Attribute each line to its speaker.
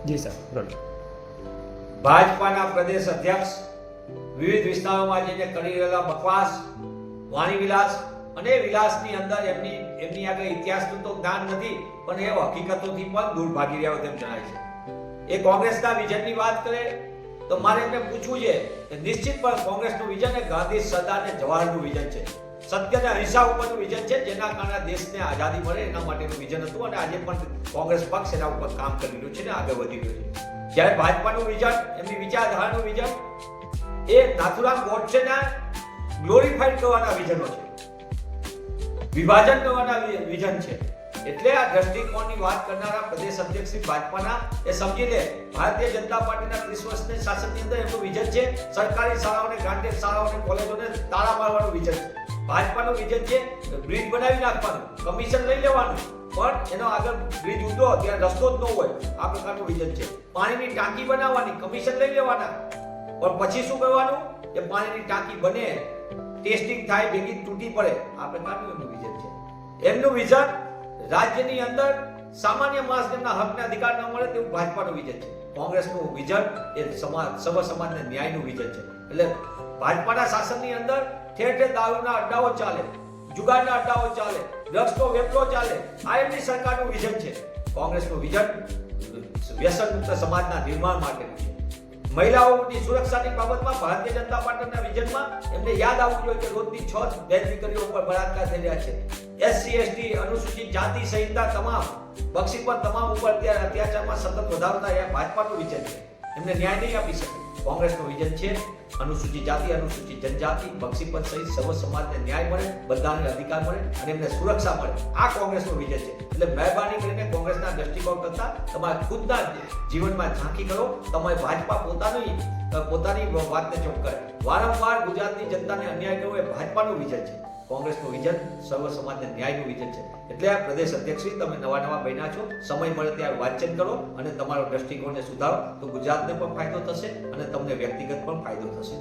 Speaker 1: જી sir, બોલો.
Speaker 2: ભાજપાના પ્રદેશ અધ્યક્ષ વિવિધ વિસ્તારોમાં જઈને કરી રહેલા બકવાસ, વાણી વિલાસ અને વિલાસની અંદર એમની આગળ ઇતિહાસનું તો જ્ઞાન નથી, પણ એ હકીકતોથી પણ દૂર ભાગી રહ્યા હોય તેમ જણાય છે. એ કોંગ્રેસના વિઝનની વાત કરે તો મારે એમને પૂછવું છે કે નિશ્ચિતપણે કોંગ્રેસનું વિઝન એ ગાંધી, સરદાર અને જવાહરનું વિઝન છે. સત્ય અને અહિંસા ઉપરનું વિઝન છે, જેના કારણે દેશને આઝાદી મળે એના માટેનું વિઝન હતું અને આજે પણ કોંગ્રેસ પક્ષ એના ઉપર કામ કરી રહ્યું છે ને આગળ વધી રહ્યું છે. જ્યારે ભાજપાનું વિઝન, એમની વિચારધારાનું વિઝન એ નાથુરામ ગોડસેના ગ્લોરીફાઈડ કરવાના વિઝનો છે, વિભાજન કરવાના વિઝન છે. એટલે આ દ્રષ્ટિકોણની વાત કરનારા પ્રદેશ અધ્યક્ષ ભાજપાના એ સમજી લે, ભારતીય જનતા પાર્ટીના 30 વર્ષની શાસનની અંદર એમનું વિઝન છે સરકારી શાળાઓને, ગ્રાન્ટેડ શાળાઓને, કોલેજોને તાળા મારવાનું વિઝન છે. ભાજપાનું વિઝન છે બ્રિજ બનાવી નાખવાનું, કમિશન લઈ લેવાનું, પણ એનો આગળ બ્રિજ ઉતરો ત્યાં રસ્તો જ ન હોય, આ પ્રકારનું વિઝન છે. પાણીની ટાંકી બનાવવાની, કમિશન લઈ લેવાના, પણ પછી શું કરવાનું કે પાણીની ટાંકી બને, ટેસ્ટિંગ થાય, ભેગી તૂટી પડે, આ પ્રકારનું એમનું વિઝન છે. એમનું વિઝન રાજ્યની અંદર સામાન્ય માણસના હકના અધિકાર ન મળે તેવું ભાજપાનું વિઝન છે. કોંગ્રેસનું વિઝન એ સર્વ સમાજને ન્યાયનું વિઝન છે. એટલે ભાજપાના શાસનની અંદર ઠેર ઠેર દારૂના અડ્ડાઓ ચાલે, જુગારના અડ્ડાઓ ચાલે, ડ્રગ્સનો વેપલો ચાલે, આ એમની સરકારનું વિઝન છે. કોંગ્રેસનું વિઝન વ્યસન મુક્ત સમાજના નિર્માણ માટેનું છે. મહિલાઓની સુરક્ષાની બાબતમાં ભારતીય જનતા પાર્ટીના વિઝનમાં એમને યાદ આવવું જોઈએ કે રોજની 6 બેન દીકરીઓ ઉપર બળાત્કાર થઈ રહ્યા છે. એસસી, એસટી, અનુસૂચિત જાતિ સહિતના તમામ બક્ષીપણ તમામ ઉપર અત્યાચારમાં સતત વધારો થાય, આ ભાજપાનું વિઝન છે. એમને ન્યાય નહીં આપી શકે. કોંગ્રેસનું વિઝન છે અનુસૂચિત જાતિ, અનુસૂચિત જનજાતિ, બક્ષીપણ સહિત સર્વ સમાજને ન્યાય મળે, બધાને અધિકાર મળે અને એમને સુરક્ષા મળે. આ કોંગ્રેસનું વિઝન છે. એટલે મહેરબાની કરીને કોંગ્રેસના દ્રષ્ટિકોણ કરતા તમારા ખુદના જીવનમાં ઝાંખી કરો. તમારે ભાજપા પોતાની વાતને ચૂપ કરે. વારંવાર ગુજરાતની જનતાને અન્યાય કરવો એ ભાજપાનું વિઝન છે. કોંગ્રેસનું વિઝન સર્વ સમાજને ન્યાયનું વિઝન છે. એટલે આ પ્રદેશ અધ્યક્ષશ્રી, તમે નવા બન્યા છો, સમય મળે ત્યારે વાંચન કરો અને તમારો દ્રષ્ટિકોણને સુધારો તો ગુજરાતને પણ ફાયદો થશે અને તમને વ્યક્તિગત પણ ફાયદો થશે.